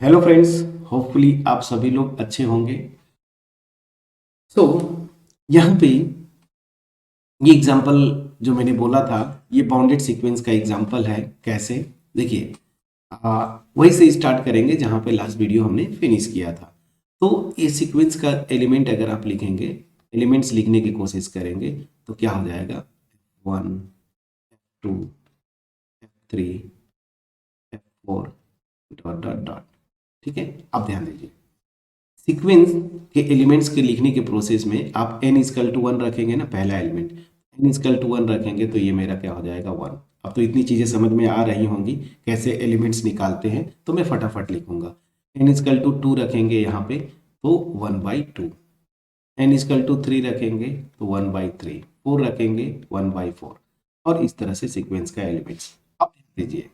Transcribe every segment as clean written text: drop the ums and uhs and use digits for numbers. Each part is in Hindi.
हेलो फ्रेंड्स, होपफुली आप सभी लोग अच्छे होंगे। तो यहाँ पे ये एग्जांपल जो मैंने बोला था, ये बाउंडेड सीक्वेंस का एग्जांपल है। कैसे? देखिए, वहीं से स्टार्ट करेंगे जहाँ पे लास्ट वीडियो हमने फिनिश किया था। तो ये सीक्वेंस का एलिमेंट अगर आप लिखेंगे, एलिमेंट्स लिखने की कोशिश करेंगे तो क्या हो जाएगा? 1, 2, 3, 4, डॉट डॉट डॉट। ठीक है, अब ध्यान दीजिए, सीक्वेंस के एलिमेंट्स के लिखने के प्रोसेस में आप n इजकल टू 1 रखेंगे ना, पहला एलिमेंट n इजकल टू 1 रखेंगे तो ये मेरा क्या हो जाएगा? 1। अब तो इतनी चीज़ें समझ में आ रही होंगी कैसे एलिमेंट्स निकालते हैं, तो मैं फटाफट लिखूंगा। n इजकल टू 2 रखेंगे यहाँ पे तो 1/2, n इजकल टू 3 रखेंगे तो 1/3, 4 रखेंगे 1/4, और इस तरह से सीक्वेंस का एलिमेंट्स। अब दीजिए,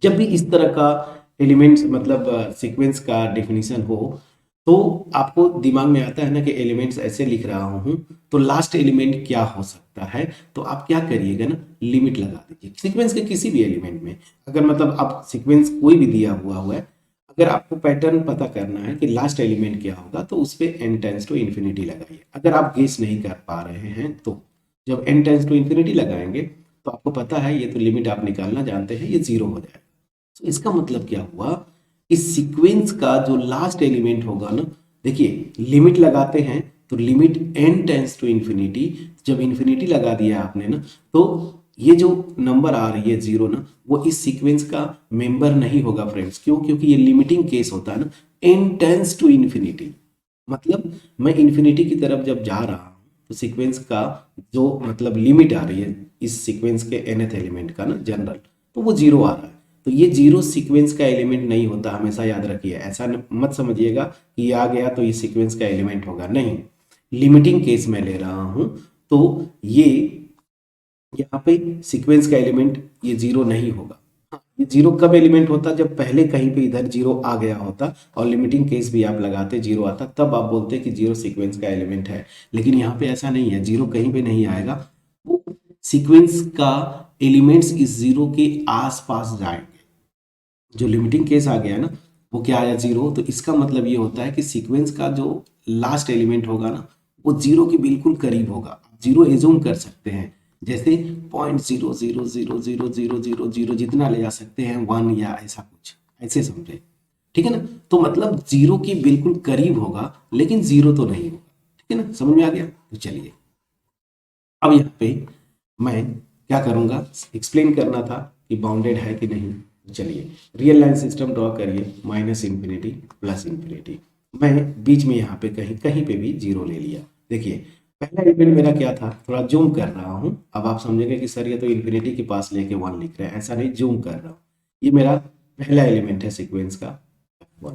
जब भी इस तरह का एलिमेंट्स मतलब सीक्वेंस का डेफिनेशन हो तो आपको दिमाग में आता है ना कि एलिमेंट्स ऐसे लिख रहा हूं तो लास्ट एलिमेंट क्या हो सकता है। तो आप क्या करिएगा ना, लिमिट लगा दीजिए सीक्वेंस के किसी भी एलिमेंट में। अगर मतलब आप सीक्वेंस कोई भी दिया हुआ है, अगर आपको पैटर्न पता करना है कि लास्ट एलिमेंट क्या होगा तो उस पर n टेंस टू इन्फिनिटी लगाइए। अगर आप गेस नहीं कर पा रहे हैं तो जब n टेंस टू इन्फिनिटी लगाएंगे तो आपको पता है, ये तो लिमिट आप निकालना जानते हैं, ये जीरो हो जाएगा। तो इसका मतलब क्या हुआ? इस सीक्वेंस का जो लास्ट एलिमेंट होगा ना, देखिए लिमिट लगाते हैं तो limit n tends to infinity, जब इन्फिनिटी लगा दिया आपने ना, तो ये जो नंबर आ रही है जीरो ना, वो इस सीक्वेंस का मेंबर नहीं होगा फ्रेंड्स। क्यों? क्योंकि ये लिमिटिंग केस होता है ना, n टेंस टू इन्फिनिटी। मतलब मैं इन्फिनिटी की तरफ जब जा रहा हूँ तो सीक्वेंस का जो मतलब लिमिट आ रही है इस सीक्वेंस के nth एलिमेंट का ना, जनरल, तो वो जीरो आ रहा है। तो ये जीरो सीक्वेंस का एलिमेंट नहीं होता, हमेशा याद रखिए। ऐसा मत समझिएगा कि ये आ गया तो ये सीक्वेंस का एलिमेंट होगा, नहीं। लिमिटिंग केस में ले रहा हूं तो ये यहाँ पे सीक्वेंस का एलिमेंट ये जीरो नहीं होगा। हाँ, ये जीरो कब एलिमेंट होता? जब पहले कहीं पे इधर जीरो आ गया होता और लिमिटिंग केस भी आप लगाते, जीरो आता, तब आप बोलते कि जीरो सीक्वेंस का एलिमेंट है। लेकिन यहाँ पे ऐसा नहीं है, जीरो कहीं पे नहीं आएगा। वो सीक्वेंस का एलिमेंट्स इस जीरो के आसपास जाएंगे। जो लिमिटिंग केस आ गया ना, वो क्या आया? जीरो। तो इसका मतलब ये होता है कि सीक्वेंस का जो लास्ट एलिमेंट होगा ना, वो जीरो के बिल्कुल करीब होगा। आप जीरो एज्यूम कर सकते हैं, जैसे 0.0000000 जितना ले जा सकते हैं, 1 या ऐसा कुछ, ऐसे समझे। ठीक है ना? तो मतलब जीरो के बिल्कुल करीब होगा लेकिन जीरो तो नहीं होगा। ठीक है ना? समझ में आ गया? तो चलिए, अब यहाँ पे मैं क्या करूँगा, एक्सप्लेन करना था कि बाउंडेड है कि नहीं। तो चलिए, रियल लाइन सिस्टम ड्रॉ करिए, माइनस इन्फिनिटी प्लस इन्फिनिटी। मैं बीच में यहाँ पे कहीं कहीं पे भी जीरो ले लिया। देखिए, पहला एलिमेंट मेरा क्या था, थोड़ा जूम कर रहा हूँ। अब आप समझेंगे कि सर ये तो इन्फिनिटी के पास लेके 1 लिख रहे हैं। ऐसा नहीं, जूम कर रहा हूँ। ये मेरा पहला एलिमेंट है सीक्वेंस का, 1।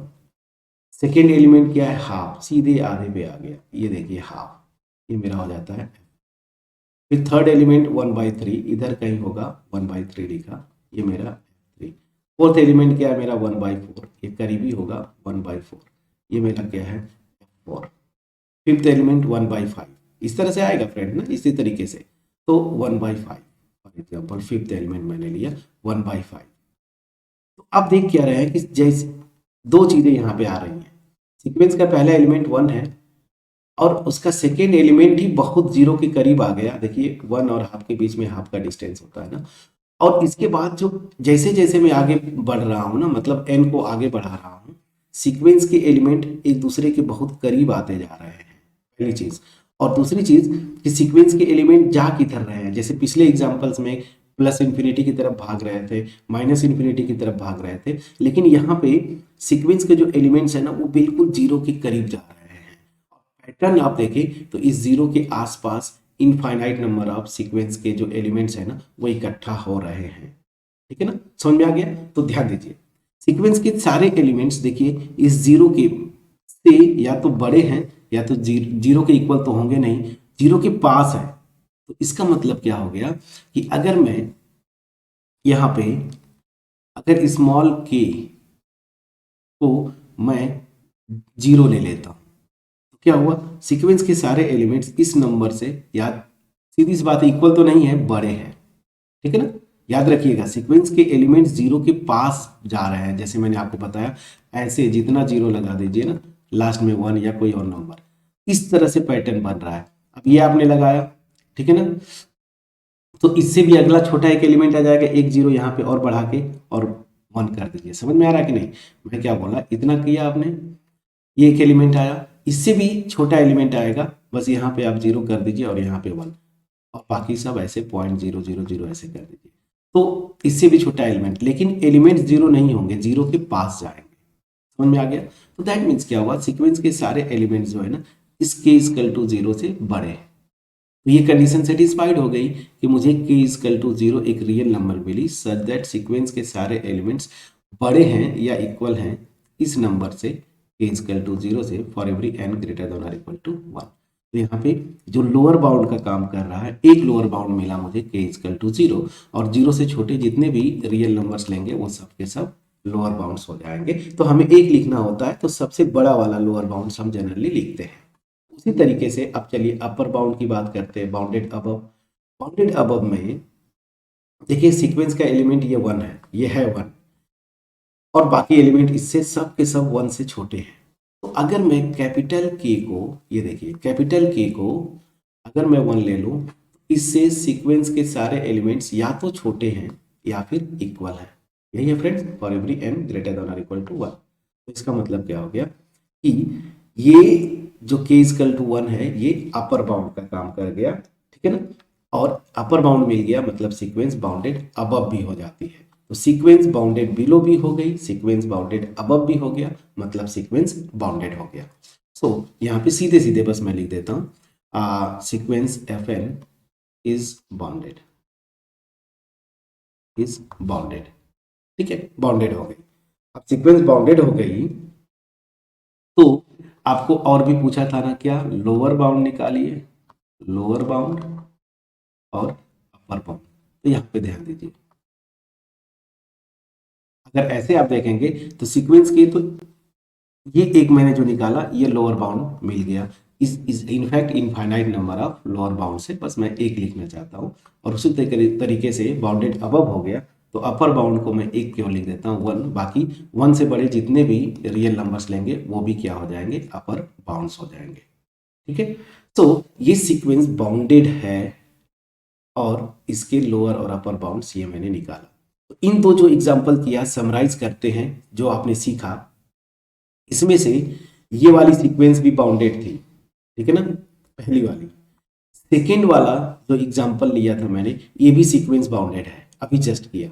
सेकेंड एलिमेंट क्या है? हाफ, सीधे आधे पे आ गया, ये देखिए हाफ, ये मेरा हो जाता है। फिर थर्ड एलिमेंट 1/3, इधर कहीं होगा 1/3 लिखा, ये मेरा 3। फोर्थ एलिमेंट क्या है मेरा? 1/4, ये करीबी होगा 1/4, ये मेरा क्या है? 4। फिफ्थ एलिमेंट 1/5, इस तरह से आएगा फ्रेंड ना, इसी तरीके से। तो 1/5 फॉर एग्जाम्पल, फिफ्थ एलिमेंट मैंने लिया 1/5। तो आप देख क्या रहे हैं कि जैसे दो चीजें यहाँ पे आ रही हैं। सीक्वेंस का पहला एलिमेंट 1 है और उसका सेकेंड एलिमेंट ही बहुत जीरो के करीब आ गया। देखिए 1 और हाफ के बीच में हाफ का डिस्टेंस होता है ना। और इसके बाद जो जैसे जैसे मैं आगे बढ़ रहा हूँ ना, मतलब एन को आगे बढ़ा रहा हूँ, सीक्वेंस के एलिमेंट एक दूसरे के बहुत करीब आते जा रहे हैं, पहली चीज। और दूसरी चीज कि सीक्वेंस के एलिमेंट जा किधर रहे हैं, जैसे पिछले एग्जांपल्स में प्लस इन्फिनिटी की तरफ भाग रहे थे, माइनस इन्फिनिटी की तरफ भाग रहे थे, लेकिन यहाँ पे सीक्वेंस के जो एलिमेंट्स है ना, वो बिल्कुल जीरो के करीब जा रहे हैं। पैटर्न आप देखें तो इस जीरो के आसपास इनफाइनाइट नंबर ऑफ सीक्वेंस के जो एलिमेंट्स है ना, वो इकट्ठा हो रहे हैं। ठीक है ना? समझ में आ गया? तो ध्यान दीजिए, सीक्वेंस के सारे एलिमेंट्स देखिए इस जीरो के से या तो बड़े हैं या तो जीरो के इक्वल तो होंगे नहीं, जीरो के पास है। तो इसका मतलब क्या हो गया कि अगर मैं यहाँ पे अगर स्मॉल के को मैं जीरो ले लेता हूँ, क्या हुआ? सीक्वेंस के सारे एलिमेंट्स इस नंबर से, या सीधी सी बात है, इक्वल तो नहीं है, बड़े हैं। ठीक है ना? याद रखिएगा सीक्वेंस के एलिमेंट्स जीरो के पास जा रहे हैं, जैसे मैंने आपको बताया ऐसे जितना जीरो लगा दीजिए ना लास्ट में 1 या कोई और नंबर, इस तरह से पैटर्न बन रहा है। अब ये आपने लगाया, ठीक है ना, तो इससे भी अगला छोटा एक एलिमेंट आ जाएगा, एक जीरो यहाँ पे और बढ़ा के और 1 कर दीजिए। समझ में आ रहा है कि नहीं, मैं क्या बोला, इतना किया आपने, ये एक एलिमेंट आया, इससे भी छोटा एलिमेंट आएगा, बस यहाँ पे आप 0 कर दीजिए और यहाँ पे 1 और बाकी सब ऐसे 0.000 ऐसे कर दीजिए। तो इससे भी छोटा एलिमेंट, लेकिन एलिमेंट 0 नहीं होंगे, 0 के पास जाएंगे। समझ में आ गया। तो दैट मीन्स क्या हुआ, सीक्वेंस के सारे एलिमेंट्स जो है ना इस k इक्वल टू 0 से बड़े हैं। तो ये कंडीशन सेटिस्फाइड हो गई कि मुझे k इक्वल टू 0 एक रियल नंबर मिली सच दैट सीक्वेंस के सारे एलिमेंट्स बड़े हैं या इक्वल हैं इस नंबर से k इक्वल टू 0 से for every n greater than और इक्वल टू 1। तो यहाँ पे जो लोअर बाउंड का काम कर रहा है, एक लोअर बाउंड मिला मुझे k इक्वल टू 0 और 0 से छोटे जितने भी रियल नंबर्स लेंगे वो सब के सब लोअर बाउंड्स हो जाएंगे। तो हमें एक लिखना होता है तो सबसे बड़ा वाला लोअर बाउंड्स हम जनरली लिखते हैं। उसी तरीके से अब चलिए अपर बाउंड की बात करते हैं, बाउंडेड अबव। बाउंडेड अबव में देखिए सीक्वेंस का एलिमेंट ये 1 है, ये है 1 और बाकी एलिमेंट इससे सब के सब 1 से छोटे हैं। तो अगर मैं कैपिटल K को, ये देखिए कैपिटल K को अगर मैं 1 ले लूँ, इससे सीक्वेंस के सारे एलिमेंट्स या तो छोटे हैं या फिर इक्वल हैं। यही है friends, for every n greater than और इक्वल टू 1। तो इसका मतलब क्या हो गया कि ये जो k इक्वल टू 1 है ये अपर बाउंड का काम कर गया, ठीक है ना, और अपर बाउंड मिल गया मतलब सीक्वेंस बाउंडेड अबव भी हो जाती है। तो सीक्वेंस बाउंडेड बिलो भी हो गई, सीक्वेंस बाउंडेड अबव भी हो गया, मतलब सीक्वेंस बाउंडेड हो गया। सो यहाँ पे सीधे सीधे बस मैं लिख देता हूँ sequence fn is bounded, is bounded, ठीक है, बाउंडेड हो गई। अब सीक्वेंस बाउंडेड हो गई तो आपको और भी पूछा था ना क्या, लोअर बाउंड निकालिए, लोअर बाउंड और अपर बाउंड। तो यहाँ पे ध्यान दीजिए, अगर ऐसे आप देखेंगे तो सीक्वेंस के तो ये एक मैंने जो निकाला ये लोअर बाउंड मिल गया, इस in fact infinite number of lower bound से बस मैं एक लिखना चाहता हूँ। और उसी तरीके से बाउंडेड अबव हो गया तो अपर बाउंड को मैं एक क्यों लिख देता हूँ 1, बाकी 1 से बड़े जितने भी रियल नंबर्स लेंगे वो भी क्या हो जाएंगे, अपर बाउंड्स हो जाएंगे, ठीक है। तो ये सीक्वेंस बाउंडेड है और इसके लोअर और अपर बाउंड्स ये मैंने निकाला। तो इन दो जो एग्जाम्पल किया समराइज करते हैं जो आपने सीखा, इसमें से ये वाली सीक्वेंस भी बाउंडेड थी, ठीक है ना, पहली वाली। सेकेंड वाला जो एग्जाम्पल लिया था मैंने ये भी सीक्वेंस बाउंडेड है, अभी जस्ट किया।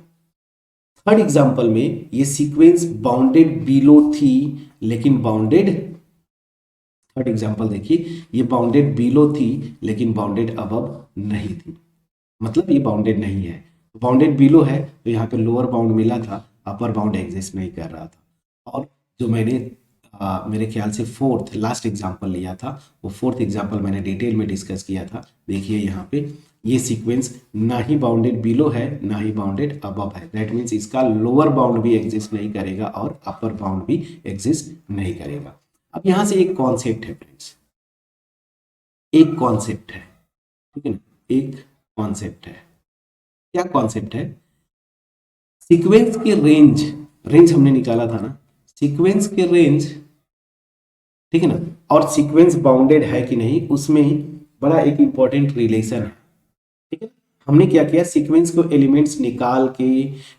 थर्ड एग्जाम्पल में ये सीक्वेंस बाउंडेड बिलो थी लेकिन बाउंडेड, थर्ड एग्जाम्पल देखिए ये बाउंडेड बिलो थी लेकिन बाउंडेड अबव नहीं थी, मतलब ये बाउंडेड नहीं है। बाउंडेड बिलो है तो यहाँ पे लोअर बाउंड मिला था, अपर बाउंड एग्जिस्ट नहीं कर रहा था। और जो मैंने मेरे ख्याल से फोर्थ लास्ट एग्जाम्पल लिया था वो फोर्थ एग्जाम्पल मैंने डिटेल में डिस्कस किया था। देखिए यहाँ पे ये सीक्वेंस ना ही बाउंडेड बिलो है ना ही बाउंडेड अबव है, दैट मीन्स इसका लोअर बाउंड भी एग्जिस्ट नहीं करेगा और अपर बाउंड भी एग्जिस्ट नहीं करेगा। अब यहाँ से एक कॉन्सेप्ट है फ्रेंड्स, एक कॉन्सेप्ट है, ठीक है ना, एक कॉन्सेप्ट है। क्या कॉन्सेप्ट है, सीक्वेंस के रेंज, रेंज हमने निकाला था ना, सीक्वेंस के रेंज, ठीक है ना, और सीक्वेंस बाउंडेड है कि नहीं उसमें बड़ा एक इंपॉर्टेंट रिलेशन है, ठीक है। हमने क्या किया, सीक्वेंस को एलिमेंट्स निकाल के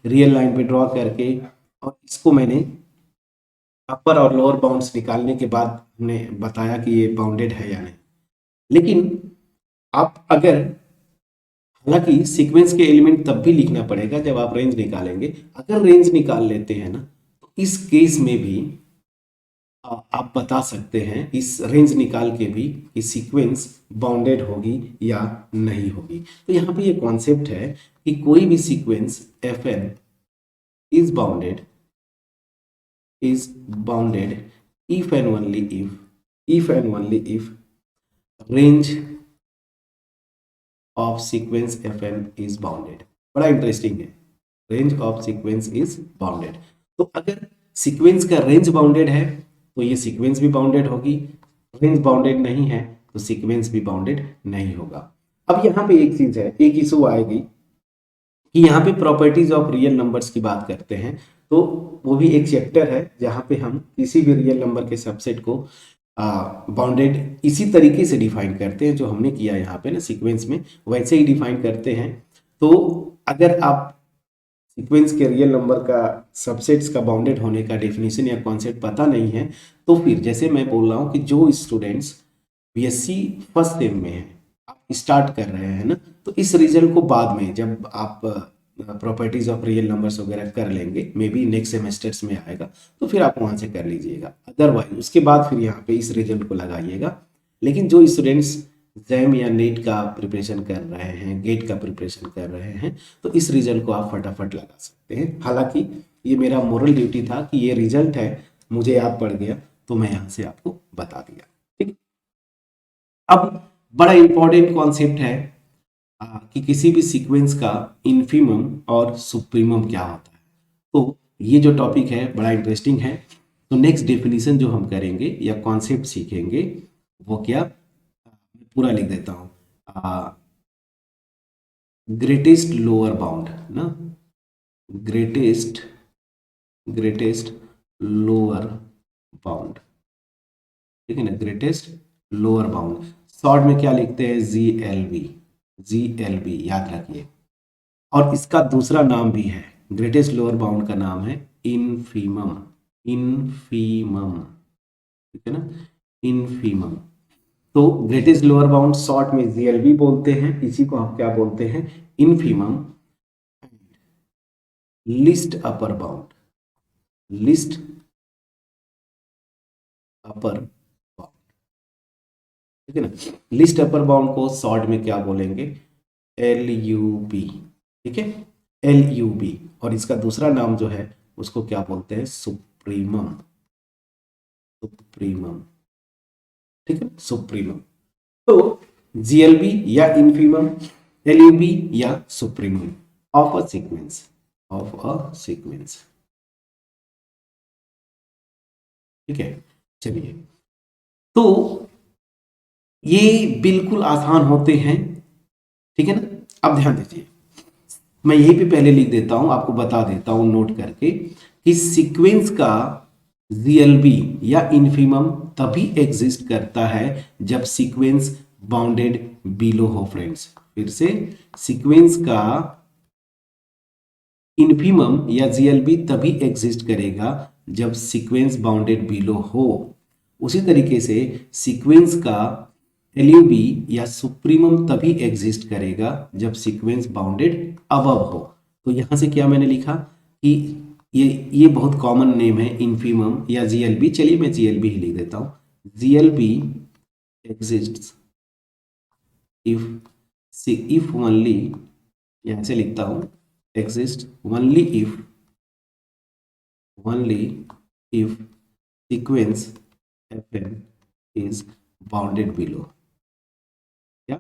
रियल लाइन पे ड्रॉ करके और इसको मैंने अपर और लोअर बाउंड्स निकालने के बाद हमने बताया कि ये बाउंडेड है या नहीं। लेकिन आप अगर, हालांकि सीक्वेंस के एलिमेंट तब भी लिखना पड़ेगा जब आप रेंज निकालेंगे, अगर रेंज निकाल लेते हैं ना तो इस केस में भी आप बता सकते हैं इस रेंज निकाल के भी कि सीक्वेंस बाउंडेड होगी या नहीं होगी। तो यहाँ पे ये कॉन्सेप्ट है कि कोई भी sequence fn is bounded if and only if range of sequence fn is bounded। बड़ा इंटरेस्टिंग है, range of sequence is bounded. तो अगर सीक्वेंस का रेंज बाउंडेड है तो ये सीक्वेंस भी बाउंडेड होगी, रेंज बाउंडेड नहीं है तो सीक्वेंस भी बाउंडेड नहीं होगा। अब यहाँ पे एक चीज है, एक इशू आएगी कि यहाँ पे प्रॉपर्टीज ऑफ रियल नंबर्स की बात करते हैं, तो वो भी एक चैप्टर है जहाँ पे हम किसी भी रियल नंबर के सबसेट को बाउंडेड इसी तरीके से डिफाइन करते हैं जो हमने किया यहाँ पे ना सीक्वेंस में, वैसे ही डिफाइन करते हैं। तो अगर आप सीक्वेंस के रियल नंबर का सबसेट्स का बाउंडेड होने का डेफिनेशन या कॉन्सेप्ट पता नहीं है, तो फिर जैसे मैं बोल रहा हूँ कि जो स्टूडेंट्स बीएससी फर्स्ट सेम में है, आप स्टार्ट कर रहे हैं ना, तो इस रिजल्ट को बाद में जब आप प्रॉपर्टीज ऑफ रियल नंबर्स वगैरह कर लेंगे, मे बी नेक्स्ट सेमेस्टर्स में आएगा, तो फिर आप वहाँ से कर लीजिएगा। अदरवाइज उसके बाद फिर यहाँ पे इस रिजल्ट को लगाइएगा। लेकिन जो स्टूडेंट्स जैम या नेट का प्रिपरेशन कर रहे हैं, गेट का प्रिपरेशन कर रहे हैं, तो इस रिजल्ट को आप फटाफट लगा सकते हैं। हालांकि ये मेरा मोरल ड्यूटी था कि ये रिजल्ट है, मुझे याद पड़ गया तो मैं यहाँ से आपको बता दिया। ठीक, अब बड़ा इंपॉर्टेंट कॉन्सेप्ट है कि किसी भी सीक्वेंस का इन्फीमम और सुप्रीमम क्या होता है। तो ये जो टॉपिक है बड़ा इंटरेस्टिंग है। तो नेक्स्ट डेफिनेशन जो हम करेंगे या कॉन्सेप्ट सीखेंगे वो क्या, पूरा लिख देता हूँ, ग्रेटेस्ट लोअर बाउंड ना, ग्रेटेस्ट लोअर बाउंड, ठीक है ना, ग्रेटेस्ट लोअर बाउंड, शॉर्ट में क्या लिखते हैं, जी एल बी याद रखिए। और इसका दूसरा नाम भी है, ग्रेटेस्ट लोअर बाउंड का नाम है इनफीमम, ठीक है ना, इनफीमम। तो ग्रेटेस्ट लोअर बाउंड शॉर्ट में जीएलबी बोलते हैं, इसी को हम क्या बोलते हैं, infimum. List upper bound, list upper bound, ठीक है ना, लिस्ट अपर बाउंड को शॉर्ट में क्या बोलेंगे, LUB, ठीक है, LUB। और इसका दूसरा नाम जो है उसको क्या बोलते हैं, सुप्रीमम, ठीक है, सुप्रीमम। तो GLB या इनफीमम, LUB या सुप्रीमम ऑफ अ सीक्वेंस, ठीक है। चलिए, तो ये बिल्कुल आसान होते हैं, ठीक है ना। अब ध्यान दीजिए, मैं यहीं पे पहले लिख देता हूं, आपको बता देता हूं नोट करके कि सीक्वेंस का GLB या इनफीमम तभी एग्जिस्ट करता है जब सीक्वेंस बाउंडेड बिलो हो। फ्रेंड्स फिर से, सीक्वेंस का इनफीमम या GLB तभी एग्जिस्ट करेगा जब सीक्वेंस बाउंडेड बिलो हो। उसी तरीके से सीक्वेंस का LUB या सुप्रीमम तभी एग्जिस्ट करेगा जब सीक्वेंस बाउंडेड अबव हो। तो यहां से क्या मैंने लिखा कि ये बहुत कॉमन नेम है इनफीमम या GLB। चलिए मैं GLB ही लिख देता हूं, GLB एग्जिस्ट्स इफ ओनली, यहां से लिखता हूं, exist only if sequence fn is bounded below, क्या,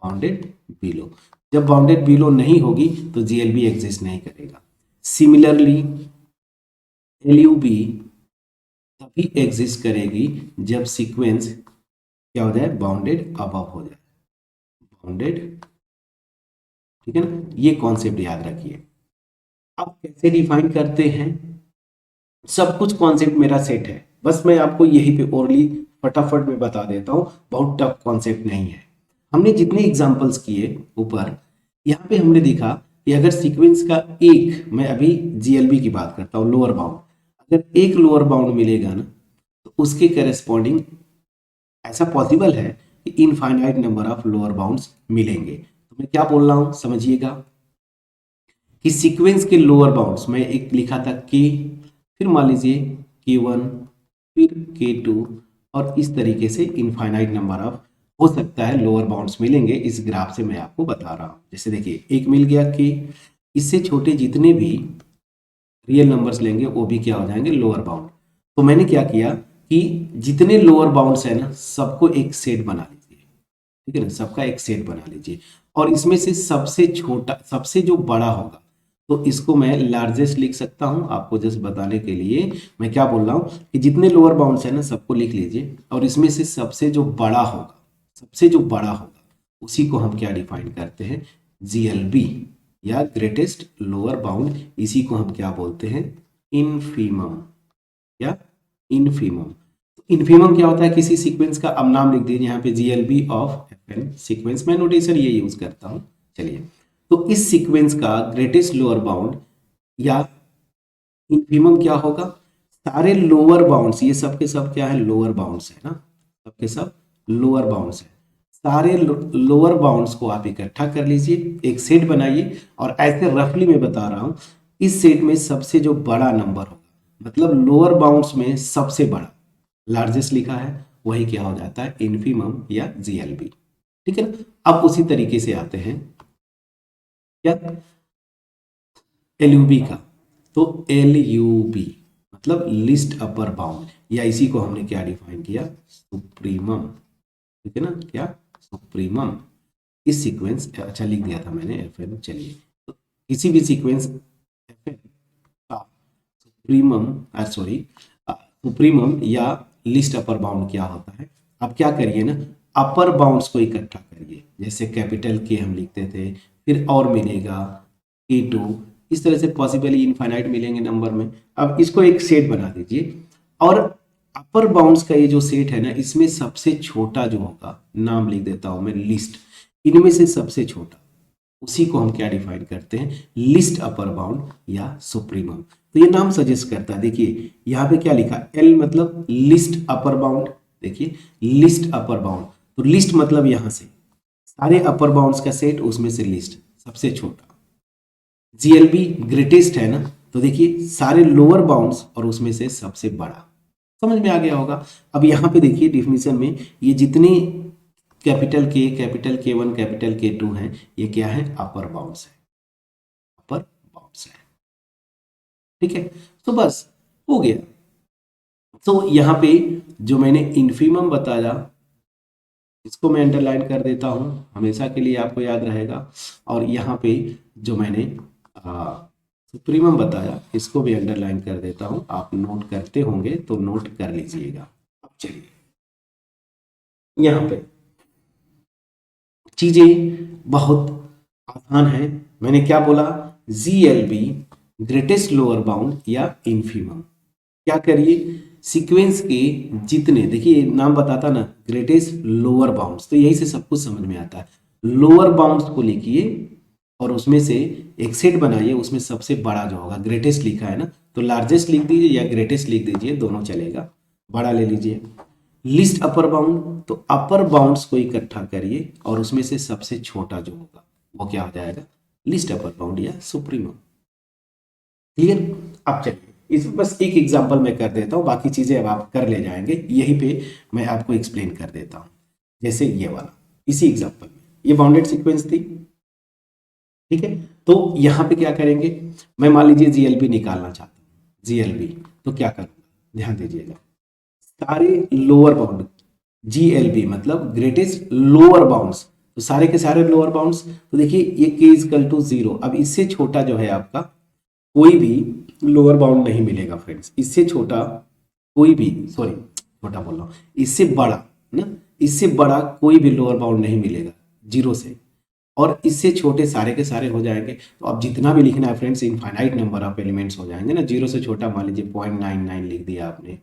बाउंडेड बिलो। जब बाउंडेड बिलो नहीं होगी तो GLB एग्जिस्ट नहीं करेगा। सिमिलरली LUB तभी एग्जिस्ट करेगी जब सीक्वेंस क्या हो जाए, बाउंडेड अबव हो जाए, बाउंडेड, ठीक है ना। ये कॉन्सेप्ट याद रखिए। अब कैसे डिफाइन करते हैं, सब कुछ कॉन्सेप्ट मेरा सेट है, बस मैं आपको यही पे ओरली फटाफट में बता देता हूँ, बहुत टफ कॉन्सेप्ट नहीं है। हमने जितने एग्जांपल्स किए ऊपर, यहाँ पे हमने देखा कि अगर सीक्वेंस का एक, मैं अभी GLB की बात करता हूँ, लोअर बाउंड, अगर एक लोअर बाउंड मिलेगा ना, तो उसके करेस्पॉन्डिंग ऐसा पॉसिबल है कि infinite number of lower bounds मिलेंगे। तो मैं क्या बोल रहा हूँ समझिएगा, कि सीक्वेंस के लोअर बाउंड्स, मैं एक लिखा था K, फिर मान लीजिए K1, फिर K2, और इस तरीके से इनफाइनाइट नंबर ऑफ हो सकता है लोअर बाउंड्स मिलेंगे। इस ग्राफ से मैं आपको बता रहा हूं। जैसे देखिए, एक मिल गया K, इससे छोटे जितने भी रियल नंबर्स लेंगे वो भी क्या हो जाएंगे, लोअर बाउंड। तो मैंने क्या किया कि जितने लोअर बाउंड्स है ना, सबको एक सेट बना लीजिए, ठीक है ना, सबका एक सेट बना लीजिए, और इसमें से सबसे छोटा, सबसे जो बड़ा होगा, तो इसको मैं लार्जेस्ट लिख सकता हूं। आपको जस्ट बताने के लिए मैं क्या बोल रहा हूं कि जितने लोअर बाउंड्स है ना, सबको लिख लीजिए, और इसमें से सबसे जो बड़ा होगा, उसी को हम क्या डिफाइन करते हैं, GLB, या ग्रेटेस्ट लोअर बाउंड, इसी को हम क्या बोलते हैं, इनफीमम या इनफीमम। इनफीमम क्या होता है, किसी सीक्वेंस का, अब नाम लिख दीजिए यहाँ पे जीएलबी ऑफ एफएन सीक्वेंस, मैं नोटेशन ये यूज करता हूँ। चलिए, तो इस सीक्वेंस का ग्रेटेस्ट लोअर बाउंड या इनफीमम क्या होगा, सारे लोअर बाउंड्स, ये सब के सब क्या है, लोअर बाउंड्स है ना, सब के सब लोअर बाउंड्स है, सारे लोअर बाउंड्स को आप इकट्ठा कर लीजिए, एक सेट बनाइए, और ऐसे रफली मैं बता रहा हूं, इस सेट में सबसे जो बड़ा नंबर होगा, मतलब लोअर बाउंड्स में सबसे बड़ा, लार्जेस्ट लिखा है, वही क्या हो जाता है, इनफीमम या जीएलबी। ठीक है ना। अब उसी तरीके से आते हैं क्या, एलयूबी का। तो एलयूबी मतलब लिस्ट अपर बाउंड, या इसी को हमने क्या डिफाइन किया, सुप्रीमम। ठीक है ना, क्या, सुप्रीमम। इस सीक्वेंस, अच्छा लिख दिया था मैंने एफएन, चलिए, तो किसी भी सीक्वेंस एफएन का सुप्रीमम, सॉरी, सुप्रीमम या लिस्ट अपर बाउंड क्या होता है, आप क्या करिए ना, अपर बाउंड्स को इकट्ठा करिए, जैसे कैपिटल के हम लिखते थे, फिर और मिलेगा K2, इस तरह से पॉसिबली इनफाइनाइट मिलेंगे नंबर में। अब इसको एक सेट बना दीजिए, और अपर बाउंड्स का ये जो सेट है ना, इसमें सबसे छोटा जो होगा, नाम लिख देता हूं मैं लिस्ट, इनमें से सबसे छोटा, उसी को हम क्या डिफाइन करते हैं, लिस्ट अपर बाउंड या सुप्रीमम। तो ये नाम सजेस्ट करता है, देखिए यहाँ पे क्या लिखा, एल मतलब लिस्ट अपर बाउंड, देखिए लिस्ट अपर बाउंड, तो लिस्ट मतलब यहां से सारे अपर बाउंड्स का सेट, उसमें से लिस्ट सबसे छोटा, जीएलबी ग्रेटेस्ट है ना, तो देखिए सारे लोअर बाउंड्स और उसमें से सबसे बड़ा, समझ में आ गया होगा। अब यहाँ पे देखिए डिफिनीशन में ये जितने कैपिटल के, कैपिटल K1, कैपिटल K2 हैं, ये क्या है, अपर बाउंड्स है, अपर बाउंड्स है। ठीक है, तो बस हो गया। तो यहाँ पे जो मैंने इन्फीमम बताया, इसको मैं अंडरलाइन कर देता हूं, हमेशा के लिए आपको याद रहेगा, और यहाँ पे जो मैंने सुप्रीमम बताया, इसको भी अंडरलाइन कर देता हूं, आप नोट करते होंगे तो नोट कर लीजिएगा। अब चलिए, यहाँ पे चीजें बहुत आसान है, मैंने क्या बोला, जीएलबी ग्रेटेस्ट लोअर बाउंड या इनफीमम, क्या करिए, सीक्वेंस के जितने, देखिए नाम बताता ना, ग्रेटेस्ट लोअर बाउंड्स, तो यही से सब कुछ समझ में आता है, लोअर बाउंड्स को लिखिए और उसमें से एक सेट बनाइए, उसमें सबसे बड़ा जो होगा, ग्रेटेस्ट लिखा है ना, तो लार्जेस्ट लिख दीजिए या ग्रेटेस्ट लिख दीजिए, दोनों चलेगा, बड़ा ले लीजिए। लिस्ट अपर बाउंड, तो अपर बाउंड्स को इकट्ठा करिए और उसमें से सबसे छोटा जो होगा वो क्या हो जाएगा, लिस्ट अपर बाउंड या सुप्रीमम। क्लियर। अब चलिए, इस बस एक एग्जांपल मैं कर देता हूं, बाकी चीजें अब आप कर ले जाएंगे, यहीं पे मैं आपको एक्सप्लेन कर देता हूं। जैसे ये वाला, इसी एग्जांपल में ये बाउंडेड सीक्वेंस थी, ठीक है, तो यहां पे क्या करेंगे, मैं मान लीजिए जीएलबी निकालना चाहता हूं, जीएलबी, तो क्या करूंगा, ध्यान दीजिएगा, सारे लोअर बाउंड, जीएलबी मतलब ग्रेटेस्ट लोअर बाउंड्स, तो सारे के सारे लोअर बाउंड्स, तो देखिए ये k इजकल टू 0, अब इससे छोटा जो है आपका कोई भी लोअर बाउंड नहीं मिलेगा फ्रेंड्स, इससे छोटा कोई भी, सॉरी छोटा बोल रहा हूँ, इससे बड़ा ना, इससे बड़ा कोई भी लोअर बाउंड नहीं मिलेगा 0 से, और इससे छोटे सारे के सारे हो जाएंगे। तो अब जितना भी लिखना है friends, infinite number of elements हो जाएंगे ना, 0 से छोटा मान लीजिए 0.99 लिख दिया आपने,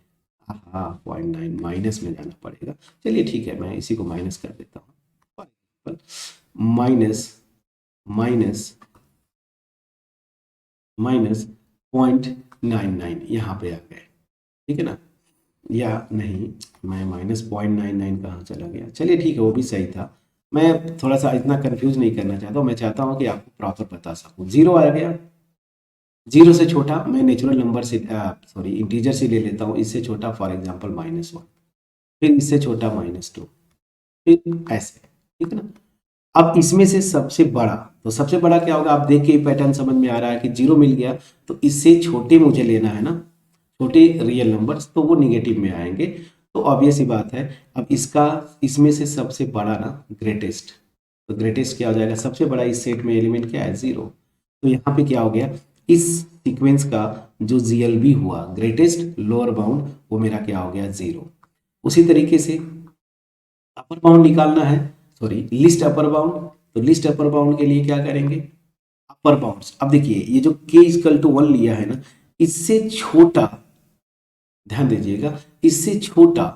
हाँ 0.9 माइनस में जाना पड़ेगा, चलिए ठीक है, मैं इसी को माइनस कर देता हूँ, माइनस माइनस माइनस 0.99 यहाँ पे आ गए, ठीक है ना, या नहीं, मैं माइनस 0.99 कहाँ चला गया, चलिए ठीक है, वो भी सही था, मैं थोड़ा सा इतना कंफ्यूज नहीं करना चाहता हूँ, मैं चाहता हूँ कि आपको प्रॉपर बता सकूँ। 0 आ गया, 0 से छोटा मैं नेचुरल नंबर से, सॉरी इंटीजर से ले लेता हूँ, इससे छोटा फॉर एग्जाम्पल -1, फिर इससे छोटा -2, फिर ऐसे, ठीक है ना। अब इसमें से सबसे बड़ा, तो सबसे बड़ा क्या होगा, आप देख के पैटर्न समझ में आ रहा है कि 0 मिल गया, तो इससे छोटे मुझे लेना है ना, छोटे रियल नंबर्स, तो वो निगेटिव में आएंगे, तो ऑब्वियस ही बात है। अब इसका, इसमें से सबसे बड़ा ना ग्रेटेस्ट, तो ग्रेटेस्ट क्या हो जाएगा, सबसे बड़ा इस सेट में एलिमेंट क्या है, 0, तो यहाँ पे क्या हो गया, इस सीक्वेंस का जो जीएलबी हुआ ग्रेटेस्ट लोअर बाउंड, वो मेरा क्या हो गया, 0। उसी तरीके से अपर बाउंड निकालना है, सॉरी लिस्ट अपर बाउंड, तो लिस्ट अपर बाउंड के लिए क्या करेंगे, अपर बाउंड्स। अब देखिए ये जो k इक्वल टू 1 लिया है ना, इससे छोटा, ध्यान दीजिएगा, इससे छोटा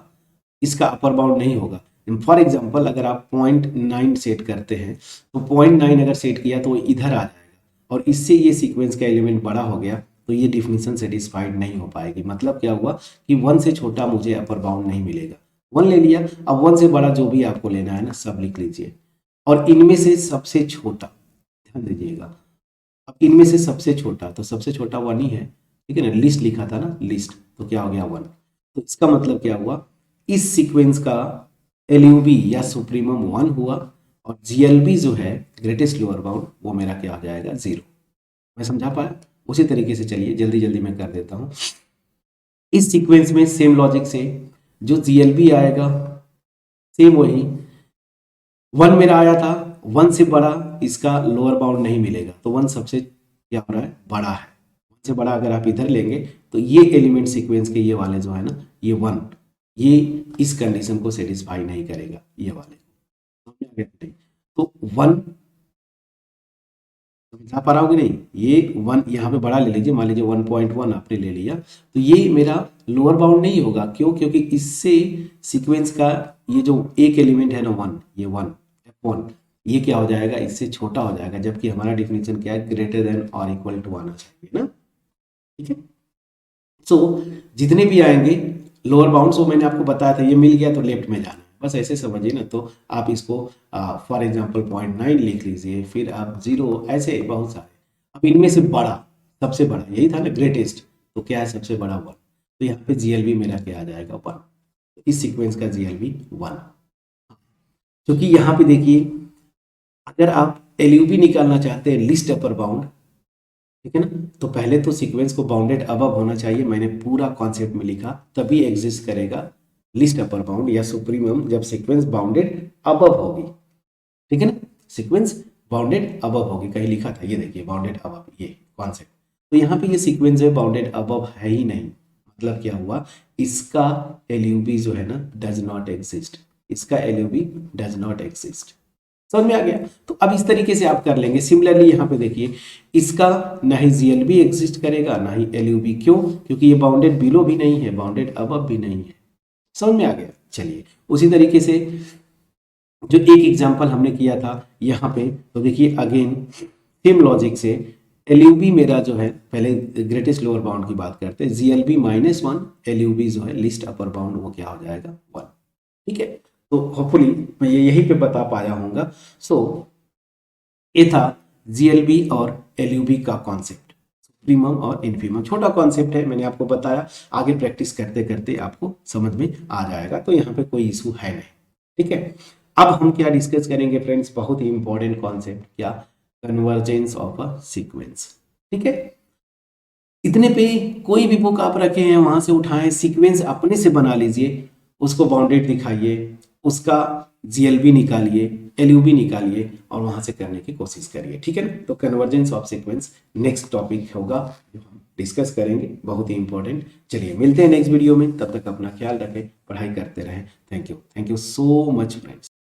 इसका अपर बाउंड नहीं होगा। फॉर एग्जाम्पल अगर आप 0.9 सेट करते हैं तो 0.9 अगर सेट किया तो वो इधर आ जाएगा और इससे ये सीक्वेंस का एलिमेंट बड़ा हो गया तो ये डिफिनीशन सेटिस्फाइड नहीं हो पाएगी। मतलब क्या हुआ कि 1 से छोटा मुझे अपर बाउंड नहीं मिलेगा। 1 ले लिया, अब 1 से बड़ा जो भी आपको लेना है ना सब लिख लीजिए, और इनमें से सबसे छोटा, ध्यान दीजिएगा, अब इनमें से सबसे छोटा, तो सबसे छोटा 1 ही है, ठीक है ना, लिस्ट लिखा था ना, लिस्ट, तो क्या हो गया 1। तो इसका मतलब क्या हुआ, इस सीक्वेंस का एलयूबी या सुप्रीमम 1 हुआ और जीएलबी जो है ग्रेटेस्ट लोअर बाउंड वो मेरा क्या हो जाएगा 0। मैं समझा पाया? उसी तरीके से चलिए जल्दी जल्दी मैं कर देता हूं। इस सीक्वेंस में सेम लॉजिक से जो जीएलबी आएगा सेम वही 1 मेरा आया था, 1 से बड़ा इसका लोअर बाउंड नहीं मिलेगा, तो 1 सबसे क्या हो रहा है, बड़ा है। 1 से बड़ा अगर आप इधर लेंगे तो ये एलिमेंट सीक्वेंस के ये वाले जो है ना, ये 1, ये इस कंडीशन को सेटिस्फाई नहीं करेगा, ये वाले। तो 1 समझा पा रहा हूँ कि नहीं, ये 1 यहाँ पे बड़ा ले लीजिए, मान लीजिए 1.1 आपने ले लिया, तो ये मेरा लोअर बाउंड नहीं होगा। क्यों? क्योंकि इससे सीक्वेंस का ये जो एक एलिमेंट है ना 1, ये 1 F1, ये क्या हो जाएगा, इससे छोटा हो जाएगा, जबकि हमारा डिफिनीशन क्या है, ग्रेटर देन और इक्वल टू आना चाहिए ना, ठीक है। सो जितने भी आएंगे लोअर बाउंड, सो मैंने आपको बताया था ये मिल गया तो लेफ्ट में जाना है, बस ऐसे समझिए ना। तो आप इसको फॉर एग्जांपल 0.9 लिख लीजिए, फिर आप 0, ऐसे बहुत सारे। अब इनमें से बड़ा, सबसे बड़ा यही था ना ग्रेटेस्ट, तो क्या है सबसे बड़ा 1, तो यहाँ पे जीएलबी मेरा क्या आ जाएगा 1, इस सीक्वेंस का जीएलबी 1। क्योंकि यहाँ पे देखिए अगर आप एलयूबी निकालना चाहते हैं लिस्ट अपर बाउंड, ठीक है ना, तो पहले तो सीक्वेंस को बाउंडेड अबव होना चाहिए, मैंने पूरा कॉन्सेप्ट में लिखा, तभी एग्जिस्ट करेगा लिस्ट अपर बाउंड या सुप्रीमम, जब सीक्वेंस बाउंडेड अबव होगी, ठीक है ना, सीक्वेंस बाउंडेड अबव होगी, कहीं लिखा था, ये देखिए बाउंडेड अबव, ये कॉन्सेप्ट। तो यहाँ पे ये सीक्वेंस जो है बाउंडेड अबव है ही नहीं, मतलब क्या हुआ, इसका एलयूबी जो है ना डज नॉट एग्जिस्ट, इसका एलयूबी डज नॉट एग्जिस्ट। समझ में आ गया? तो अब इस तरीके से आप कर लेंगे। सिमिलरली यहाँ पे देखिए इसका ना ही जीएलबी एग्जिस्ट करेगा ना ही एलयूबी। क्यों? क्योंकि ये बाउंडेड बिलो भी नहीं है, बाउंडेड अबव भी नहीं है। समझ में आ गया? चलिए उसी तरीके से जो एक एग्जांपल हमने किया था यहाँ पे, तो देखिए अगेन सेम लॉजिक से एलयूबी मेरा जो है, पहले ग्रेटेस्ट लोअर बाउंड की बात करते हैं, जीएलबी -1, एलयूबी जो है लिस्ट अपर बाउंड वो क्या हो जाएगा 1, ठीक है। तो होपफुली मैं ये यहीं पे बता पाया हूँगा। सो ये था जीएलबी और एलयूबी का कॉन्सेप्ट, सुप्रीमम और इन्फीमम। छोटा कॉन्सेप्ट है, मैंने आपको बताया, आगे प्रैक्टिस करते करते आपको समझ में आ जाएगा, तो यहाँ पे कोई इशू है नहीं, ठीक है। अब हम क्या डिस्कस करेंगे फ्रेंड्स, बहुत ही इंपॉर्टेंट कॉन्सेप्ट, क्या, कन्वर्जेंस ऑफ अ सीक्वेंस, ठीक है। इतने पे कोई भी बुक आप रखे हैं वहां से उठाएं, सीक्वेंस अपने से बना लीजिए, उसको बाउंडेड दिखाइए, उसका जीएलबी निकालिए, एलयूबी निकालिए और वहां से करने की कोशिश करिए, ठीक है ना। तो convergence of sequence next topic होगा जो हम डिस्कस करेंगे, बहुत ही इंपॉर्टेंट। चलिए मिलते हैं नेक्स्ट वीडियो में, तब तक अपना ख्याल रखें, पढ़ाई करते रहें। Thank you so much friends.